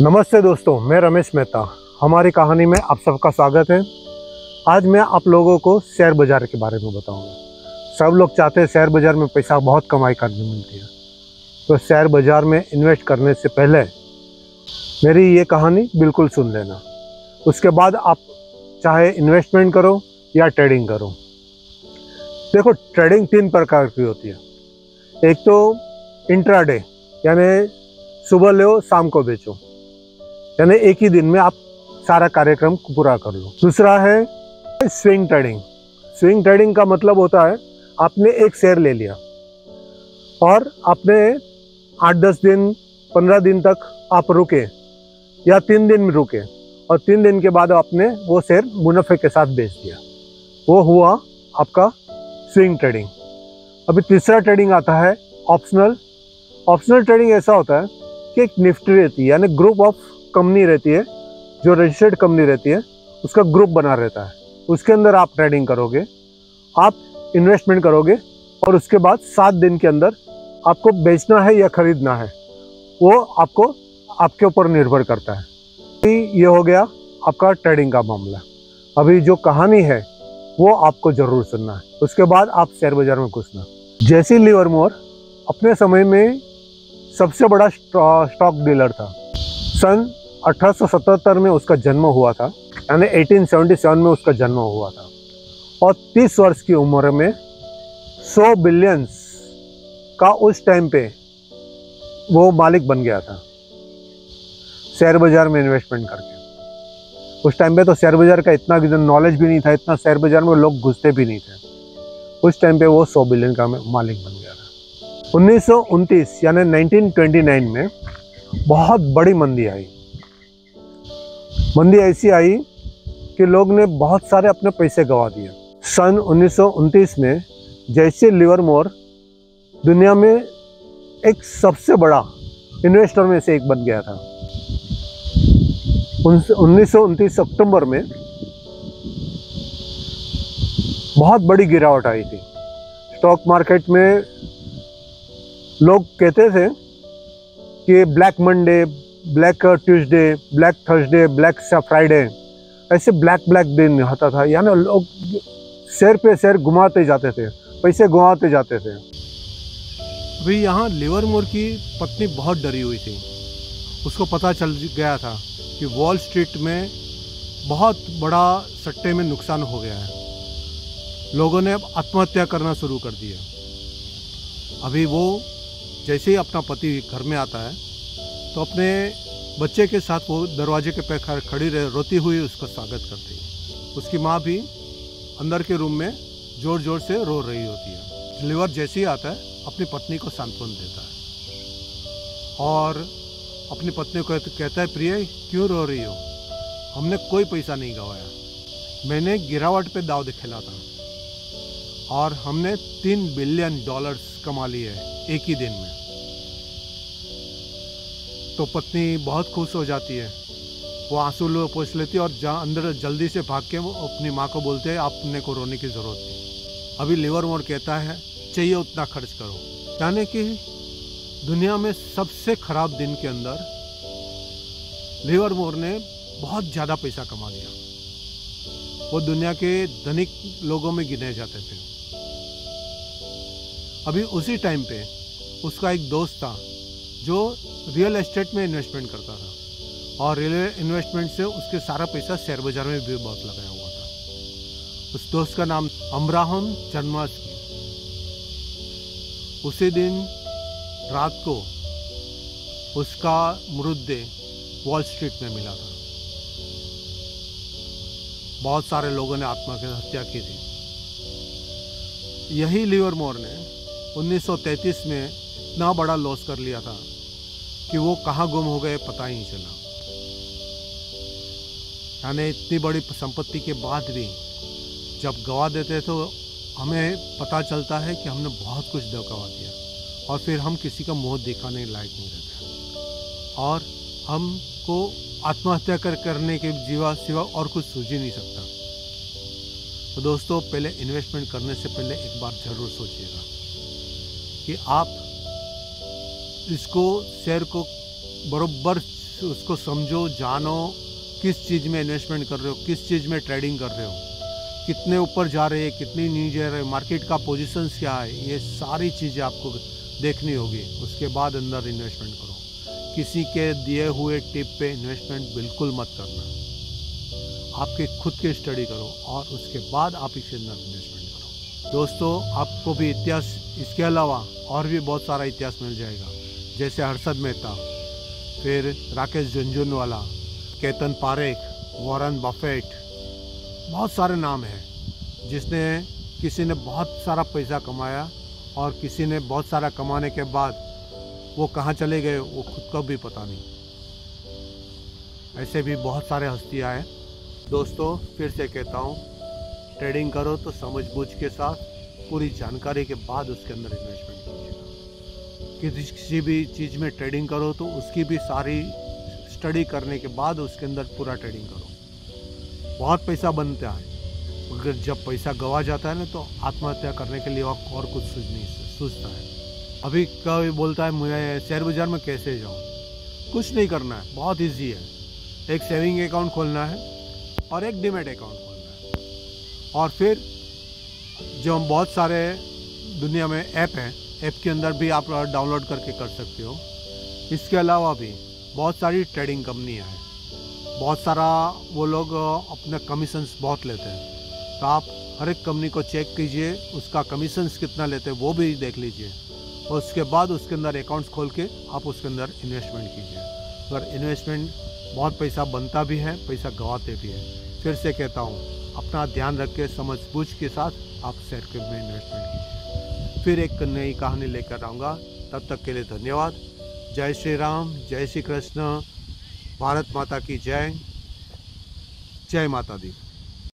नमस्ते दोस्तों, मैं रमेश मेहता। हमारी कहानी में आप सबका स्वागत है। आज मैं आप लोगों को शेयर बाज़ार के बारे में बताऊंगा। सब लोग चाहते हैं शेयर बाज़ार में पैसा बहुत कमाई करने मिलती है, तो शेयर बाज़ार में इन्वेस्ट करने से पहले मेरी ये कहानी बिल्कुल सुन लेना। उसके बाद आप चाहे इन्वेस्टमेंट करो या ट्रेडिंग करो। देखो, ट्रेडिंग 3 प्रकार की होती है। एक तो इंट्राडे, यानी सुबह लो शाम को बेचो, यानी एक ही दिन में आप सारा कार्यक्रम पूरा कर लो। दूसरा है स्विंग ट्रेडिंग। स्विंग ट्रेडिंग का मतलब होता है आपने एक शेयर ले लिया और आपने 8-10 दिन 15 दिन तक आप रुके या 3 दिन में रुके और 3 दिन के बाद आपने वो शेयर मुनाफे के साथ बेच दिया। वो हुआ आपका स्विंग ट्रेडिंग। अभी तीसरा ट्रेडिंग आता है ऑप्शनल। ऑप्शनल ट्रेडिंग ऐसा होता है कि एक निफ्टी रहती है, यानी ग्रुप ऑफ कंपनी रहती है, जो रजिस्टर्ड कंपनी रहती है, उसका ग्रुप बना रहता है। उसके अंदर आप ट्रेडिंग करोगे, आप इन्वेस्टमेंट करोगे और उसके बाद 7 दिन के अंदर आपको बेचना है या खरीदना है, वो आपको आपके ऊपर निर्भर करता है। ये हो गया आपका ट्रेडिंग का मामला। अभी जो कहानी है वो आपको ज़रूर सुनना है, उसके बाद आप शेयर बाज़ार में घुसना। जेसी लिवरमोर अपने समय में सबसे बड़ा स्टॉक डीलर था। सन 1877 में उसका जन्म हुआ था, यानी 1877 में उसका जन्म हुआ था और 30 वर्ष की उम्र में 100 बिलियंस का उस टाइम पे वो मालिक बन गया था शेयर बाज़ार में इन्वेस्टमेंट करके। उस टाइम पे तो शेयर बाज़ार का इतना नॉलेज भी नहीं था, इतना शेयर बाज़ार में लोग घुसते भी नहीं थे। उस टाइम पे वो 100 बिलियन का मालिक बन गया था। 1929 यानी 1929 में बहुत बड़ी मंदी आई। मंदी ऐसी आई कि लोग ने बहुत सारे अपने पैसे गंवा दिए। सन 1929 में जेसी लिवरमोर दुनिया में एक सबसे बड़ा इन्वेस्टर में से एक बन गया था। 1929 अक्टूबर में बहुत बड़ी गिरावट आई थी स्टॉक मार्केट में। लोग कहते थे कि black Monday, black Tuesday, black Thursday, black Friday, ऐसे ब्लैक दिन होता था। यानी लोग शेयर पे शेयर घुमाते जाते थे, पैसे घुमाते जाते थे। अभी यहाँ लिवरमोर की पत्नी बहुत डरी हुई थी। उसको पता चल गया था कि वॉल स्ट्रीट में बहुत बड़ा सट्टे में नुकसान हो गया है। लोगों ने अब आत्महत्या करना शुरू कर दिया। अभी वो जैसे ही अपना पति घर में आता है तो अपने बच्चे के साथ वो दरवाजे के पे खड़ी रोती हुई उसका स्वागत करती है। उसकी माँ भी अंदर के रूम में ज़ोर ज़ोर से रो रही होती है। लिवर जैसे ही आता है अपनी पत्नी को सांत्वना देता है और अपनी पत्नी को कहता है, प्रिय क्यों रो रही हो? हमने कोई पैसा नहीं गंवाया, मैंने गिरावट पे दाव खेला था और हमने $3 बिलियन कमा लिए एक ही दिन में। तो पत्नी बहुत खुश हो जाती है, वो आंसू पोंछ लेती है और जहाँ अंदर जल्दी से भाग के वो अपनी माँ को बोलते हैं, आपने को रोने की ज़रूरत नहीं। अभी लिवरमोर कहता है चाहिए उतना खर्च करो। यानी कि दुनिया में सबसे ख़राब दिन के अंदर लिवरमोर ने बहुत ज़्यादा पैसा कमा लिया। वो दुनिया के धनिक लोगों में गिने जाते थे। अभी उसी टाइम पे उसका एक दोस्त था जो रियल एस्टेट में इन्वेस्टमेंट करता था और रियल इन्वेस्टमेंट से उसके सारा पैसा शेयर बाज़ार में भी बहुत लगाया हुआ था। उस दोस्त का नाम अब्राहम चर्मास्की। उसी दिन रात को उसका मृतदेह वॉल स्ट्रीट में मिला था। बहुत सारे लोगों ने आत्महत्या की थी। यही लिवरमोर ने 1933 में इतना बड़ा लॉस कर लिया था कि वो कहाँ गुम हो गए पता ही नहीं चला। यानी इतनी बड़ी संपत्ति के बाद भी जब गवा देते तो हमें पता चलता है कि हमने बहुत कुछ गवा दिया और फिर हम किसी का मुंह दिखाने लायक नहीं रहते और हमको आत्महत्या करने के सिवा और कुछ सूझ ही नहीं सकता। तो दोस्तों, पहले इन्वेस्टमेंट करने से पहले एक बार ज़रूर सोचिएगा कि आप इसको शेयर को बरोबर उसको समझो, जानो, किस चीज़ में इन्वेस्टमेंट कर रहे हो, किस चीज़ में ट्रेडिंग कर रहे हो, कितने ऊपर जा रहे हैं, कितनी नीचे जा रहे हैं, मार्केट का पोजीशंस क्या है, ये सारी चीज़ें आपको देखनी होगी। उसके बाद अंदर इन्वेस्टमेंट करो। किसी के दिए हुए टिप पे इन्वेस्टमेंट बिल्कुल मत करना। आपके खुद के स्टडी करो और उसके बाद आप इसके अंदर इन्वेस्टमेंट करो। दोस्तों, आपको भी इतिहास, इसके अलावा और भी बहुत सारा इतिहास मिल जाएगा, जैसे हर्षद मेहता, फिर राकेश झुनझुनवाला, केतन पारेख, वॉरेन बफेट, बहुत सारे नाम हैं जिसने, किसी ने बहुत सारा पैसा कमाया और किसी ने बहुत सारा कमाने के बाद वो कहाँ चले गए वो खुद को भी पता नहीं। ऐसे भी बहुत सारे हस्तियाँ हैं। दोस्तों, फिर से कहता हूँ, ट्रेडिंग करो तो समझ बूझ के साथ, पूरी जानकारी के बाद उसके अंदर इन्वेस्टमेंट कीजिएगा। किसी भी चीज़ में ट्रेडिंग करो तो उसकी भी सारी स्टडी करने के बाद उसके अंदर पूरा ट्रेडिंग करो। बहुत पैसा बनता है, अगर जब पैसा गवा जाता है ना तो आत्महत्या करने के लिए और कुछ सूझता है। अभी कोई बोलता है मैं शेयर बाजार में कैसे जाऊँ, कुछ नहीं करना है, बहुत इजी है। एक सेविंग अकाउंट खोलना है और एक डीमैट अकाउंट खोलना है, और फिर जो बहुत सारे दुनिया में ऐप हैं, ऐप के अंदर भी आप डाउनलोड करके कर सकते हो। इसके अलावा भी बहुत सारी ट्रेडिंग कंपनियां हैं, बहुत सारा वो लोग अपने कमीशंस बहुत लेते हैं, तो आप हर एक कंपनी को चेक कीजिए, उसका कमीशंस कितना लेते हैं वो भी देख लीजिए, और उसके बाद उसके अंदर अकाउंट्स खोल के आप उसके अंदर इन्वेस्टमेंट कीजिए। अगर इन्वेस्टमेंट बहुत पैसा बनता भी है, पैसा गंवाते भी है। फिर से कहता हूँ, अपना ध्यान रख के समझ बूझ के साथ आप शेयर में इन्वेस्टमेंट कीजिए। फिर एक नई कहानी लेकर आऊँगा, तब तक के लिए धन्यवाद। जय श्री राम, जय श्री कृष्ण, भारत माता की जय, जय माता दी।